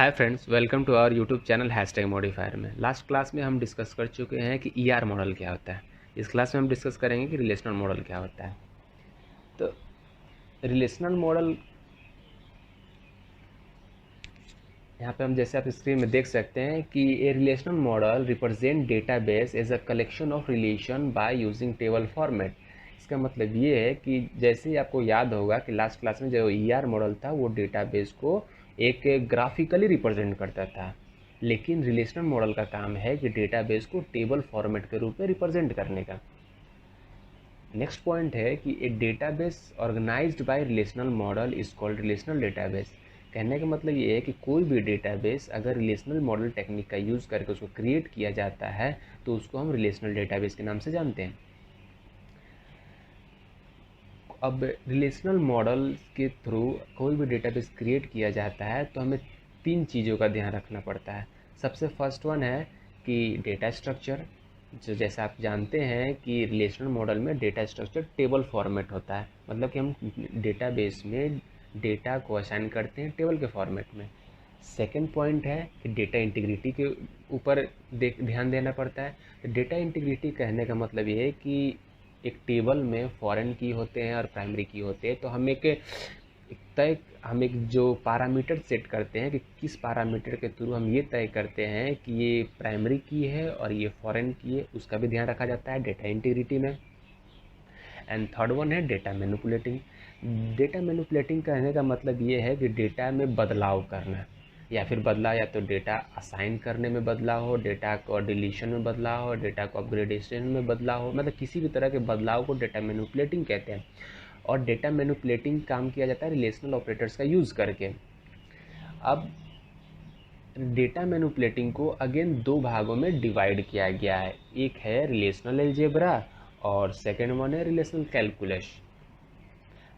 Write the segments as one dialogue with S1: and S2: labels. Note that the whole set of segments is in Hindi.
S1: Hi friends, welcome to our YouTube channel hashtag modifier में। लास्ट क्लास में हम डिस्कस कर चुके हैं कि ईआर मॉडल क्या होता है। इस क्लास में हम डिस्कस करेंगे कि रिलेशनल मॉडल क्या होता है। तो रिलेशनल मॉडल यहाँ पे हम जैसे आप स्क्रीन में देख सकते हैं कि a relational model represent database as a collection of relation by using table format. इसका मतलब ये है कि जैसे ही आपको याद होगा कि लास्ट क्लास में जो ईआर मॉडल था वो डेटाबेस को एक ग्राफिकली रिप्रेजेंट करता था, लेकिन रिलेशनल मॉडल का काम है कि डेटाबेस को टेबल फॉर्मेट के रूप में रिप्रेजेंट करने का। नेक्स्ट पॉइंट है कि a database organized by relational model is called relational database. कहने का मतलब ये है कि कोई भी डेटाबेस अगर रिलेशनल मॉडल टेक्निक का यूज़ करके उसको क्रिएट किया जाता है तो उसको हम रिलेशनल डेटाबेस के नाम से जानते हैं। अब रिलेशनल मॉडल के थ्रू कोई भी डेटाबेस क्रिएट किया जाता है तो हमें तीन चीज़ों का ध्यान रखना पड़ता है। सबसे फर्स्ट वन है कि डेटा स्ट्रक्चर, जो जैसा आप जानते हैं कि रिलेशनल मॉडल में डेटा स्ट्रक्चर टेबल फॉर्मेट होता है, मतलब कि हम डेटाबेस में डेटा को असाइन करते हैं टेबल के फॉर्मेट में। सेकेंड पॉइंट है कि डेटा इंटीग्रिटी के ऊपर ध्यान देना पड़ता है। तो डेटा इंटीग्रिटी कहने का मतलब ये है कि एक टेबल में फॉरेन की होते हैं और प्राइमरी की होते हैं, तो हम एक जो पैरामीटर सेट करते हैं कि किस पैरामीटर के थ्रू हम ये तय करते हैं कि ये प्राइमरी की है और ये फॉरेन की है, उसका भी ध्यान रखा जाता है डेटा इंटीग्रिटी में। एंड थर्ड वन है डेटा मैनिपुलेटिंग। डेटा मैनिपुलेटिंग कहने का मतलब ये है कि डेटा में बदलाव करना, या फिर बदलाव या तो डेटा असाइन करने में बदलाव हो, डेटा को डिलीशन में बदलाव हो, डेटा को अपग्रेडेशन में बदलाव हो, मतलब किसी भी तरह के बदलाव को डेटा मैनिपुलेटिंग कहते हैं। और डेटा मैनिपुलेटिंग काम किया जाता है रिलेशनल ऑपरेटर्स का यूज़ करके। अब डेटा मैनिपुलेटिंग को अगेन दो भागों में डिवाइड किया गया है, एक है रिलेशनल अलजेब्रा और सेकेंड वन है रिलेशनल कैलकुलस।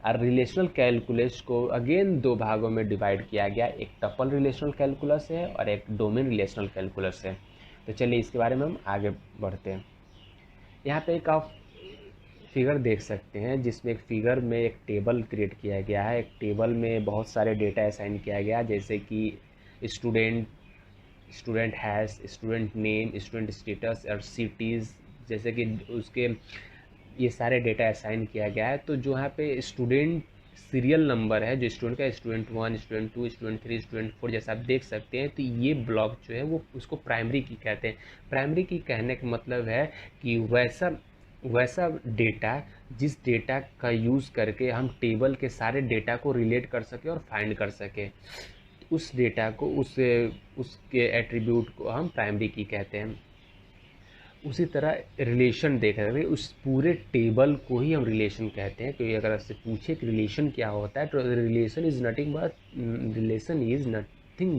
S1: और रिलेशनल कैलकुलस को अगेन दो भागों में डिवाइड किया गया, एक टपल रिलेशनल कैलकुलस है और एक डोमेन रिलेशनल कैलकुलस है। तो चलिए इसके बारे में हम आगे बढ़ते हैं। यहाँ पे एक आप फिगर देख सकते हैं जिसमें एक फिगर में एक टेबल क्रिएट किया गया है। एक टेबल में बहुत सारे डेटा असाइन किया गया, जैसे कि student, student has, student name, student status और सिटीज़, जैसे कि उसके ये सारे डेटा असाइन किया गया है। तो जो यहाँ पे स्टूडेंट सीरियल नंबर है जो स्टूडेंट का, स्टूडेंट 1, स्टूडेंट 2, स्टूडेंट 3, स्टूडेंट 4, जैसा आप देख सकते हैं, तो ये ब्लॉक जो है वो उसको प्राइमरी की कहते हैं। प्राइमरी की कहने का मतलब है कि वैसा वैसा डेटा जिस डेटा का यूज़ करके हम टेबल के सारे डेटा को रिलेट कर सके और फाइंड कर सके, उस डेटा को उसके एट्रीब्यूट को हम प्राइमरी की कहते हैं। उसी तरह रिलेशन देख रहे हैं, उस पूरे टेबल को ही हम रिलेशन कहते हैं। क्योंकि अगर आपसे पूछे कि रिलेशन क्या होता है, तो relation is nothing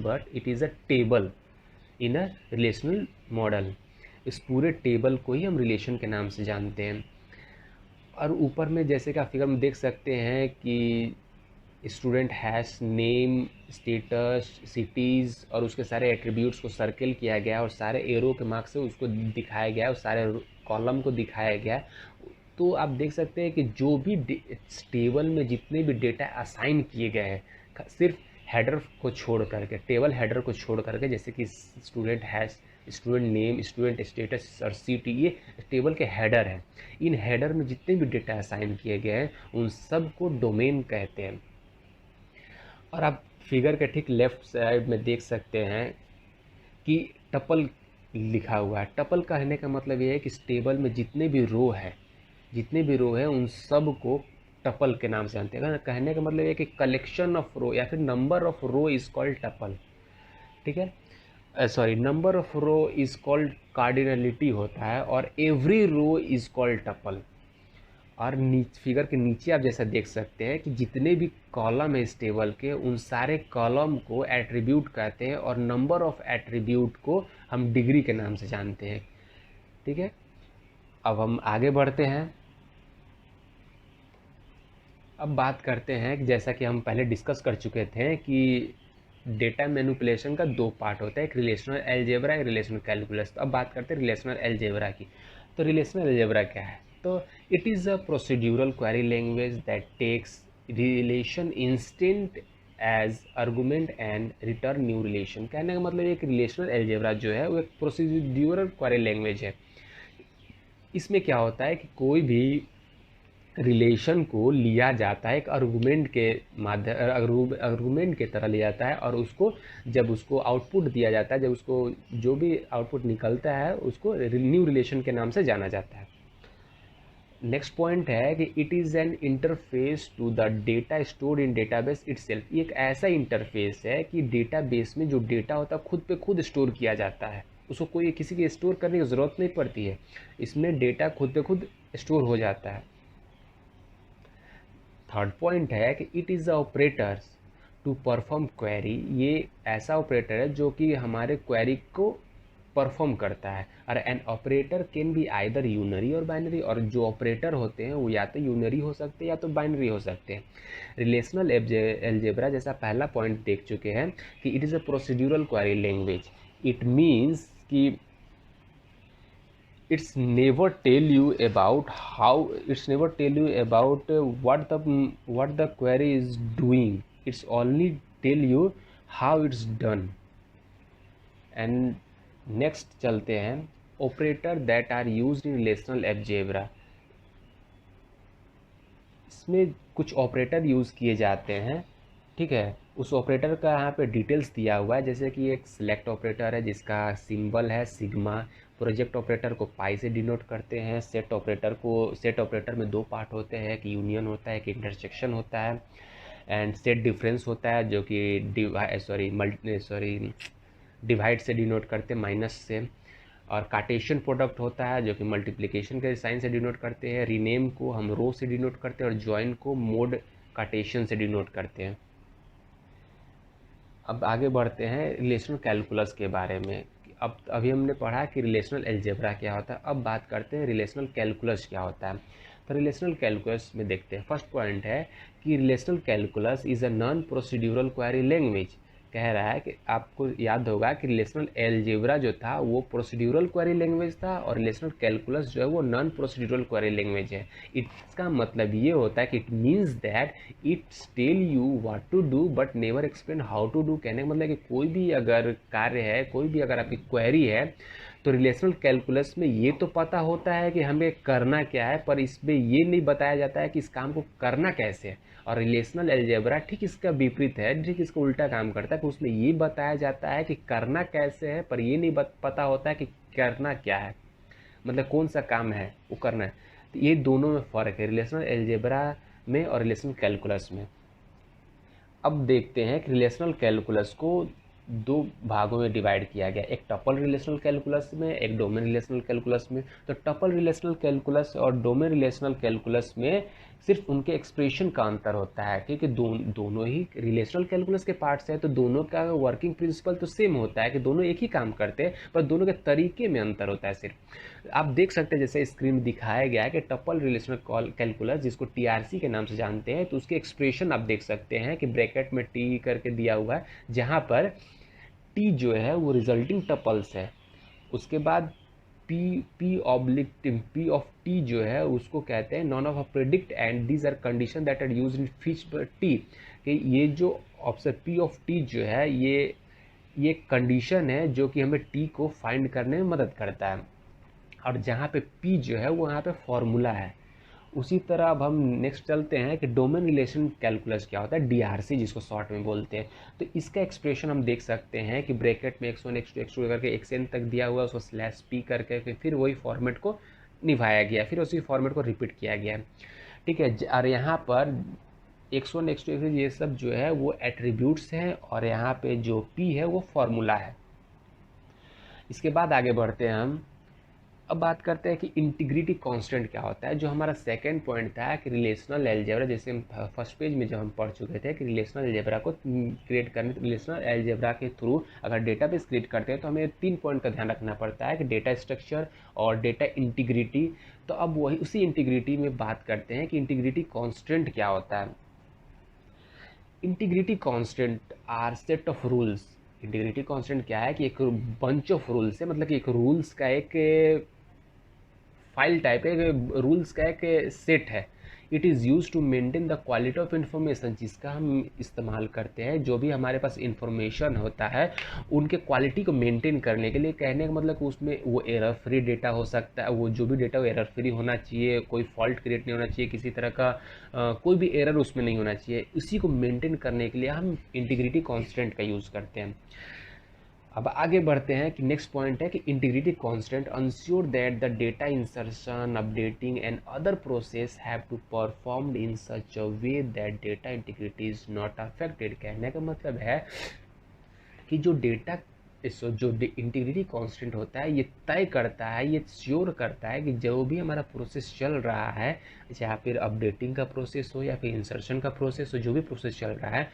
S1: but it is a table in a relational model. इस पूरे टेबल को ही हम रिलेशन के नाम से जानते हैं। और ऊपर में जैसे कि आप फिगर में देख सकते हैं कि student has name, status, cities और उसके सारे एट्रीब्यूट्स को सर्किल किया गया और सारे एरो के मार्क से उसको दिखाया गया और सारे कॉलम को दिखाया गया। तो आप देख सकते हैं कि जो भी टेबल में जितने भी डेटा असाइन किए गए हैं, सिर्फ हेडर को छोड़ करके, टेबल हेडर को छोड़ करके, जैसे कि student has, student name, student status और सिटी, ये टेबल के हेडर हैं। इन हेडर में जितने भी डेटा असाइन किए गए हैं उन सब को डोमेन कहते हैं। और आप फिगर के ठीक लेफ्ट साइड में देख सकते हैं कि टपल लिखा हुआ है। टपल कहने का मतलब ये है कि इस टेबल में जितने भी रो है उन सब को टपल के नाम से जानते हैं। कहने का मतलब ये कि कलेक्शन ऑफ रो या फिर number of row is called tuple. ठीक है, sorry, number of row is called cardinality होता है और every row is called tuple. और फिगर के नीचे आप जैसा देख सकते हैं कि जितने भी कॉलम है इस टेबल के, उन सारे कॉलम को एट्रीब्यूट कहते हैं और नंबर ऑफ एट्रीब्यूट को हम डिग्री के नाम से जानते हैं। ठीक है, अब हम आगे बढ़ते हैं। अब बात करते हैं कि जैसा कि हम पहले डिस्कस कर चुके थे कि डेटा मैनिपुलेशन का दो पार्ट होता है, एक रिलेशनल अलजेब्रा, एक रिलेशनल कैलकुलस। तो अब बात करते हैं रिलेशनल अलजेब्रा की। तो रिलेशनल अलजेब्रा क्या है? तो it is a procedural query language that takes relation instant as argument and return new relation. कहने का मतलब एक रिलेशनल एल्जेब्रा जो है वो एक प्रोसीड्यूरल क्वेरी लैंग्वेज है। इसमें क्या होता है कि कोई भी रिलेशन को लिया जाता है एक आर्गुमेंट के माध्यम आर्गुमेंट के तरह लिया जाता है, और उसको जब उसको आउटपुट दिया जाता है, जब उसको जो भी आउटपुट निकलता है उसको न्यू रिलेशन के नाम से जाना जाता है। नेक्स्ट पॉइंट है कि it is an interface to the data stored in database itself. ये एक ऐसा इंटरफेस है कि डेटाबेस में जो डेटा होता है खुद पे खुद स्टोर किया जाता है, उसको कोई किसी की स्टोर करने की ज़रूरत नहीं पड़ती है, इसमें डेटा खुद पे खुद स्टोर हो जाता है। थर्ड पॉइंट है कि it is the operators to perform query. ये ऐसा ऑपरेटर है जो कि हमारे क्वेरी को परफॉर्म करता है। और an operator can be either unary और बाइनरी, और जो ऑपरेटर होते हैं वो या तो यूनरी हो सकते हैं या तो बाइनरी हो सकते हैं। रिलेशनल एल्जेब्रा जैसा पहला पॉइंट देख चुके हैं कि it is a procedural query language. It means कि it's never tell you about what the query is doing, it's only tell you how it's done। and next चलते हैं operator that are used in relational algebra। इसमें कुछ ऑपरेटर यूज़ किए जाते हैं, ठीक है। उस ऑपरेटर का यहाँ पे डिटेल्स दिया हुआ है, जैसे कि एक सिलेक्ट ऑपरेटर है जिसका सिंबल है सिग्मा। प्रोजेक्ट ऑपरेटर को पाई से डिनोट करते हैं। सेट ऑपरेटर में दो पार्ट होते हैं, एक यूनियन होता है, एक इंटरसेक्शन होता है। एंड सेट डिफरेंस होता है जो कि डिवाइड से डिनोट करते हैं, माइनस से। और कार्टेशियन प्रोडक्ट होता है जो कि मल्टीप्लिकेशन के साइन से डिनोट करते हैं। रीनेम को हम रो से डिनोट करते हैं, और ज्वाइन को मोड कार्टेशियन से डिनोट करते हैं। अब आगे बढ़ते हैं रिलेशनल कैलकुलस के बारे में। अब अभी हमने पढ़ा कि रिलेशनल एल्जेब्रा क्या होता है, अब बात करते हैं रिलेशनल कैलकुलस क्या होता है। तो रिलेशनल कैलकुलस में देखते हैं, फर्स्ट पॉइंट है कि relational calculus is a non procedural query language. कह रहा है कि आपको याद होगा कि रिलेशनल एल्जेब्रा जो था वो प्रोसीड्यूरल क्वेरी लैंग्वेज था, और रिलेशनल कैलकुलस जो है वो नॉन प्रोसीड्यूरल क्वेरी लैंग्वेज है। इसका मतलब ये होता है कि it means that it's tell you what to do but never explain how to do. कहने का मतलब कि कोई भी अगर कार्य है, कोई भी अगर आपकी क्वेरी है, तो रिलेशनल कैलकुलस में ये तो पता होता है कि हमें करना क्या है, पर इसमें ये नहीं बताया जाता है कि इस काम को करना कैसे है। और रिलेशनल एल्जेब्रा ठीक इसका विपरीत है, ठीक इसका उल्टा काम करता है कि उसमें ये बताया जाता है कि करना कैसे है, पर ये नहीं पता होता है कि करना क्या है, मतलब कौन सा काम है वो करना है। तो ये दोनों में फ़र्क है, रिलेशनल एल्जेब्रा में और रिलेशनल कैलकुलस में। अब देखते हैं कि रिलेशनल कैलकुलस को दो भागों में डिवाइड किया गया, एक टपल रिलेशनल कैलकुलस में, एक डोमेन रिलेशनल कैलकुलस में। तो टपल रिलेशनल कैलकुलस और डोमेन रिलेशनल कैलकुलस में सिर्फ उनके एक्सप्रेशन का अंतर होता है, क्योंकि दोनों ही रिलेशनल कैलकुलस के पार्ट्स हैं, तो दोनों का वर्किंग प्रिंसिपल तो सेम होता है कि दोनों एक ही काम करते हैं, पर दोनों के तरीके में अंतर होता है सिर्फ। आप देख सकते हैं जैसे स्क्रीन में दिखाया गया है कि टपल रिलेशनल कैलकुलस, जिसको टीआरसी के नाम से जानते हैं, तो उसके एक्सप्रेशन आप देख सकते हैं कि ब्रैकेट में टी करके दिया हुआ है, जहाँ पर टी जो है वो रिजल्टिंग टपल्स है। उसके बाद पी ऑफ टी जो है उसको कहते हैं known of predict and these are condition that are use in फिच टी। कि ये जो ऑप्शन पी ऑफ टी जो है ये कंडीशन है जो कि हमें टी को फाइंड करने में मदद करता है, और जहाँ पे पी जो है वो यहाँ पे फॉर्मूला है। उसी तरह अब हम नेक्स्ट चलते हैं कि डोमेन रिलेशन कैलकुलस क्या होता है, डीआरसी जिसको शॉर्ट में बोलते हैं। तो इसका एक्सप्रेशन हम देख सकते हैं कि ब्रैकेट में x1 x2 x2 करके xn तक दिया हुआ है, उसको स्लैश p करके फिर वही फॉर्मेट को निभाया गया, फिर उसी फॉर्मेट को रिपीट किया गया, ठीक है। और यहाँ पर x1 x2 x2 ये सब जो है वो एट्रीब्यूट्स हैं, और यहाँ पे जो p है वो फॉर्मूला है। इसके बाद आगे बढ़ते हैं हम। अब बात करते हैं कि इंटीग्रिटी कांस्टेंट क्या होता है, जो हमारा सेकंड पॉइंट था कि रिलेशनल एल्जेब्रा, जैसे हम फर्स्ट पेज में जब हम पढ़ चुके थे कि रिलेशनल एल्जेब्रा को क्रिएट करने, रिलेशनल एल्जेब्रा के थ्रू अगर डेटाबेस क्रिएट करते हैं तो हमें 3 पॉइंट का ध्यान रखना पड़ता है कि डेटा स्ट्रक्चर और डेटा इंटीग्रिटी। तो अब वही उसी इंटीग्रिटी में बात करते हैं कि इंटीग्रिटी कांस्टेंट क्या होता है। Integrity constant are set of rules. Integrity constant क्या है कि एक बंच ऑफ रूल्स है, मतलब कि एक रूल्स का एक फाइल टाइप है, रूल्स का एक सेट है। It is use to maintain the quality of information, जिसका हम इस्तेमाल करते हैं जो भी हमारे पास इंफॉर्मेशन होता है उनके क्वालिटी को मेंटेन करने के लिए। कहने का मतलब कि उसमें वो एरर फ्री डेटा हो सकता है, वो जो भी डेटा वो एरर फ्री होना चाहिए, कोई फॉल्ट क्रिएट नहीं होना चाहिए, किसी तरह का कोई भी एरर उसमें नहीं होना चाहिए। इसी को मेंटेन करने के लिए हम इंटीग्रिटी कांस्टेंट का यूज़ करते हैं। अब आगे बढ़ते हैं कि नेक्स्ट पॉइंट है कि integrity constraint ensure that the data insertion, updating and other process have to performed in such a way that data integrity is not affected. कहने का मतलब है कि जो डेटा जो इंटीग्रिटी कांस्टेंट होता है ये तय करता है, ये श्योर करता है कि जो भी हमारा प्रोसेस चल रहा है, चाहे फिर अपडेटिंग का प्रोसेस हो या फिर इंसर्शन का प्रोसेस हो, जो भी प्रोसेस चल रहा है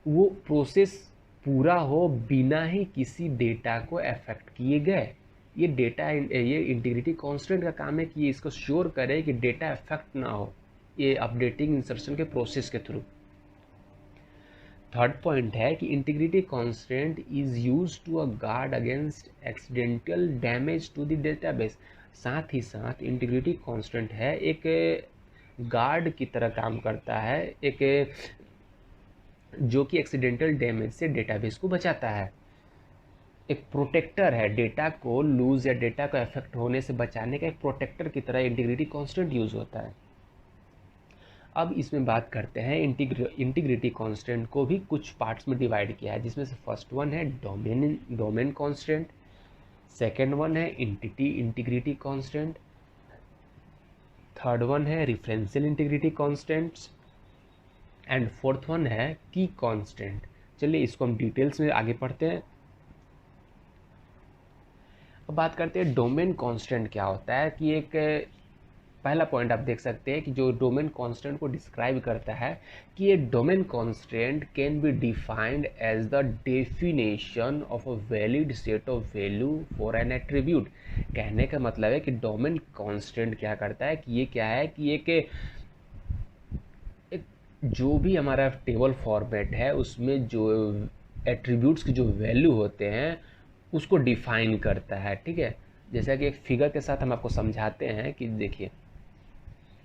S1: वो प्रोसेस पूरा हो बिना ही किसी डेटा को अफेक्ट किए गए। ये डेटा, ये इंटीग्रिटी कांस्टेंट का काम है कि ये इसको श्योर करे कि डेटा अफेक्ट ना हो ये अपडेटिंग इंसर्शन के प्रोसेस के थ्रू। थर्ड पॉइंट है कि integrity constant is use to a guard against accidental damage to the database. साथ ही साथ इंटीग्रिटी कांस्टेंट है एक गार्ड की तरह काम करता है, एक जो कि एक्सीडेंटल डैमेज से डेटाबेस को बचाता है, एक प्रोटेक्टर है। डेटा को लूज या डेटा को अफेक्ट होने से बचाने का एक प्रोटेक्टर की तरह इंटीग्रिटी कांस्टेंट यूज होता है। अब इसमें बात करते हैं इंटीग्रिटी कांस्टेंट को भी कुछ पार्ट्स में डिवाइड किया है, जिसमें से फर्स्ट वन है डोमेन कांस्टेंट, सेकेंड वन है entity integrity constraint, third one है referential integrity constraints and fourth one है की कांस्टेंट। चलिए इसको हम डिटेल्स में आगे पढ़ते हैं। अब बात करते हैं डोमेन कांस्टेंट क्या होता है। कि एक पहला पॉइंट आप देख सकते हैं कि जो डोमेन कांस्टेंट को डिस्क्राइब करता है कि ये domain constant can be defined as the definition of a valid set of value for an attribute. कहने का मतलब है कि डोमेन कांस्टेंट क्या करता है कि ये क्या है कि एक जो भी हमारा टेबल फॉर्मेट है उसमें जो एट्रीब्यूट्स की जो वैल्यू होते हैं उसको डिफाइन करता है। ठीक है, जैसा कि एक फिगर के साथ हम आपको समझाते हैं कि देखिए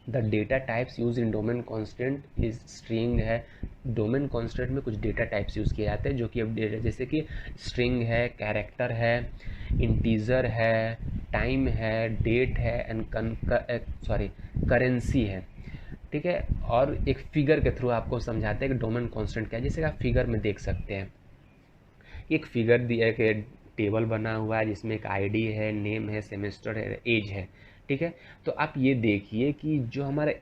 S1: the data types use in domain constant is string है। डोमेन कांस्टेंट में कुछ डेटा टाइप्स यूज़ किए जाते हैं जो कि अब जैसे कि स्ट्रिंग है, कैरेक्टर है, इंटीजर है, टाइम है, डेट है एंड करेंसी है। ठीक है, और एक फिगर के थ्रू आपको समझाते हैं कि डोमेन कांस्टेंट क्या है। जैसे आप फिगर में देख सकते हैं, एक फिगर दिया, एक टेबल बना हुआ है जिसमें एक आईडी है, नेम है, सेमेस्टर है, एज है। ठीक है, तो आप ये देखिए कि जो हमारा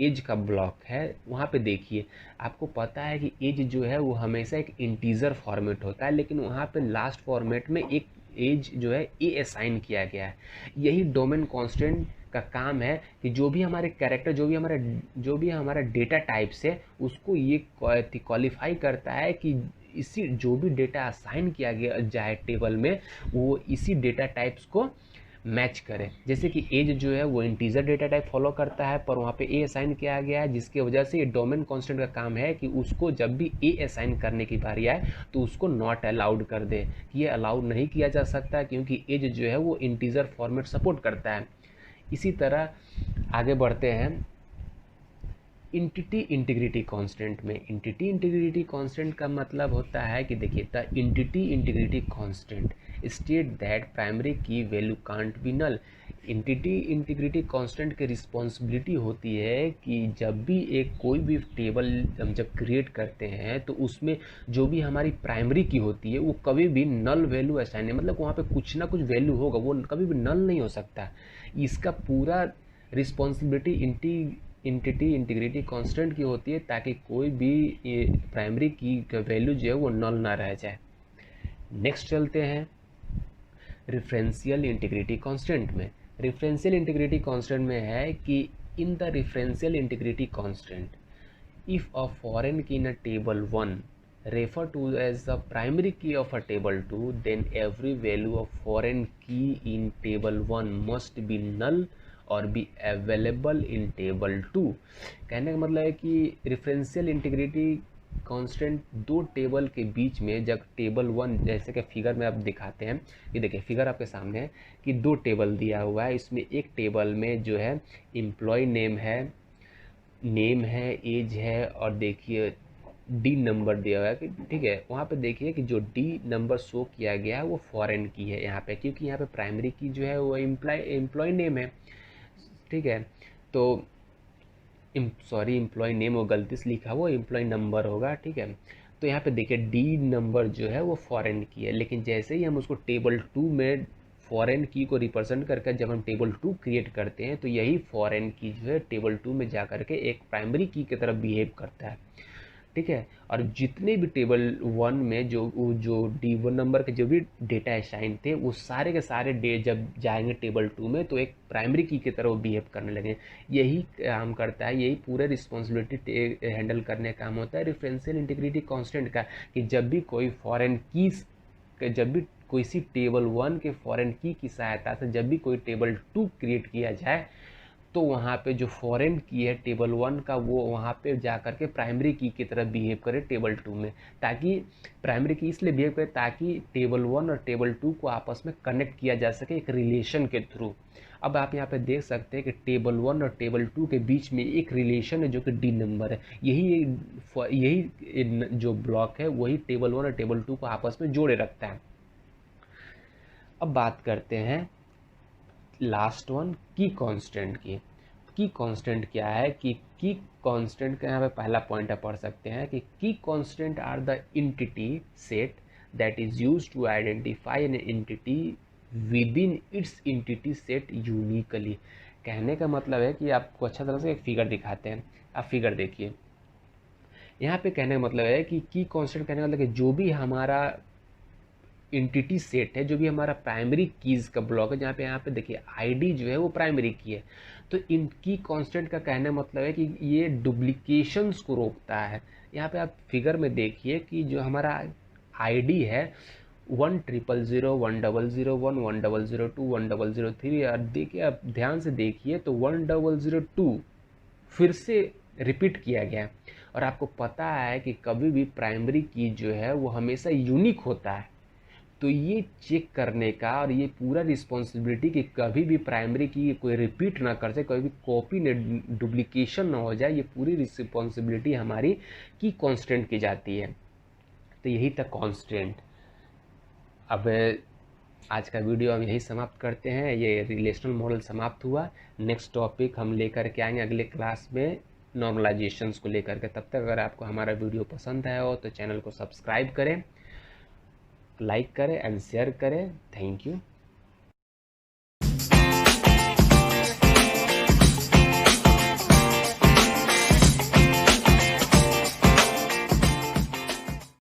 S1: एज का ब्लॉक है वहाँ पे देखिए, आपको पता है कि एज जो है वो हमेशा एक इंटीजर फॉर्मेट होता है, लेकिन वहाँ पे लास्ट फॉर्मेट में एक एज जो है ए असाइन किया गया है। यही डोमेन कांस्टेंट का काम है कि जो भी हमारे कैरेक्टर, जो भी हमारा डेटा टाइप्स है उसको ये क्वालिफाई करता है कि इसी जो भी डेटा असाइन किया गया जाए टेबल में वो इसी डेटा टाइप्स को मैच करे। जैसे कि एज जो है वो इंटीजर डेटा टाइप फॉलो करता है पर वहाँ पे ए असाइन किया गया है, जिसकी वजह से ये डोमेन कांस्टेंट का काम है कि उसको जब भी ए असाइन करने की बारी आए तो उसको नॉट अलाउड कर दे, कि ये अलाउड नहीं किया जा सकता क्योंकि एज जो है वो इंटीजर फॉर्मेट सपोर्ट करता है। इसी तरह आगे बढ़ते हैं इंटिटी इंटीग्रिटी कांस्टेंट में। इंटिटी इंटीग्रिटी कांस्टेंट का मतलब होता है कि देखिए the entity integrity constraint state that primary key value can't be null. Entity integrity constraint की रिस्पॉन्सिबिलिटी होती है कि जब भी कोई भी टेबल हम जब क्रिएट करते हैं तो उसमें जो भी हमारी प्राइमरी की होती है वो कभी भी नल वैल्यू असाइन है, मतलब वहाँ पे कुछ ना कुछ वैल्यू होगा, वो कभी भी नल नहीं हो सकता। इसका पूरा रिस्पॉन्सिबिलिटी इंटिटी इंटीग्रिटी कांस्टेंट की होती है ताकि कोई भी प्राइमरी की वैल्यू जो है वो नल ना रह जाए। नेक्स्ट चलते हैं रेफरेंशियल इंटीग्रिटी कांस्टेंट में। रेफरेंशियल इंटीग्रिटी कांस्टेंट में है कि in the referential integrity constant if a foreign की इन अ table 1 refer to as the primary key of a table 2 then every value of foreign key in table 1 must be null और बी अवेलेबल इन टेबल 2। कहने का मतलब है कि रेफरेंशियल इंटीग्रिटी कांस्टेंट दो टेबल के बीच में, जब टेबल वन, जैसे कि फिगर में आप दिखाते हैं, ये देखिए फिगर आपके सामने है कि दो टेबल दिया हुआ है, इसमें एक टेबल में जो है एम्प्लॉय नेम है, एज है, और देखिए डी नंबर दिया हुआ है कि ठीक है, वहाँ पे देखिए कि जो डी नंबर शो किया गया है वो फॉरेन की है यहाँ पे, क्योंकि यहाँ पे प्राइमरी की जो है वो एम्प्लॉय नेम है, ठीक है। तो सॉरी, एम्प्लॉय नेम वो गलती से लिखा, वो एम्प्लॉय नंबर होगा, ठीक है। तो यहाँ पे देखिए डी नंबर जो है वो फॉरेन की है, लेकिन जैसे ही हम उसको टेबल टू में फॉरेन की को रिप्रेजेंट करके जब हम टेबल टू क्रिएट करते हैं, तो यही फॉरेन की जो है टेबल टू में जा करके एक प्राइमरी की तरफ बिहेव करता है, ठीक है। और जितने भी टेबल वन में जो डी वन नंबर के जो भी डेटा असाइन थे, वो सारे के सारे डे जब जाएंगे टेबल टू में तो एक प्राइमरी की तरह वो बिहेव करने लगे। यही काम करता है, यही पूरे रिस्पॉन्सिबिलिटी हैंडल करने का काम होता है रेफरेंशियल इंटीग्रिटी कांस्टेंट का, कि जब भी कोई फॉरेन कीज, जब भी किसी टेबल वन के फॉरेन की सहायता से जब भी कोई टेबल टू क्रिएट किया जाए, तो वहाँ पे जो फॉरेन की है टेबल वन का, वो वहाँ पे जा कर के प्राइमरी की तरह बिहेव करे टेबल टू में, ताकि प्राइमरी की इसलिए बिहेव करे ताकि टेबल वन और टेबल टू को आपस में कनेक्ट किया जा सके एक रिलेशन के थ्रू। अब आप यहाँ पे देख सकते हैं कि टेबल वन और टेबल टू के बीच में एक रिलेशन है जो कि डी नंबर है, यही जो ब्लॉक है वही टेबल वन और टेबल टू को आपस में जोड़े रखता है। अब बात करते हैं लास्ट वन, की कांस्टेंट की। की कांस्टेंट क्या है कि की कांस्टेंट का यहाँ पे पहला पॉइंट आप पढ़ सकते हैं कि key constant are the entity set that is used to identify an entity within its entity set uniquely. कहने का मतलब है कि आपको अच्छा तरह से एक फिगर दिखाते हैं, आप फिगर देखिए। यहाँ पे कहने का मतलब है कि की कांस्टेंट कहने का मतलब कि जो भी हमारा एंटिटी सेट है, जो भी हमारा प्राइमरी कीज़ का ब्लॉक है, जहाँ पे यहाँ पे देखिए आईडी जो है वो प्राइमरी की है, तो इन की कांस्टेंट का कहने मतलब है कि ये डुप्लीकेशंस को रोकता है। यहाँ पे आप फिगर में देखिए कि जो हमारा आईडी है 1000, 1001, 1002, 1003, और देखिए आप ध्यान से देखिए तो 1002 फिर से रिपीट किया गया, और आपको पता है कि कभी भी प्राइमरी की जो है वो हमेशा यूनिक होता है। तो ये चेक करने का और ये पूरा रिस्पॉन्सिबिलिटी कि कभी भी प्राइमरी की कोई रिपीट ना कर सके, कोई भी कॉपी न डुप्लीकेशन ना हो जाए, ये पूरी रिस्पॉन्सिबिलिटी हमारी की कांस्टेंट की जाती है। तो यही था कांस्टेंट। अब आज का वीडियो हम यही समाप्त करते हैं, ये रिलेशनल मॉडल समाप्त हुआ। नेक्स्ट टॉपिक हम लेकर के आएंगे अगले क्लास में नॉर्मलाइजेशंस को लेकर के। तब तक अगर आपको हमारा वीडियो पसंद आया हो तो चैनल को सब्सक्राइब करें, लाइक करें एंड शेयर करें। Thank you.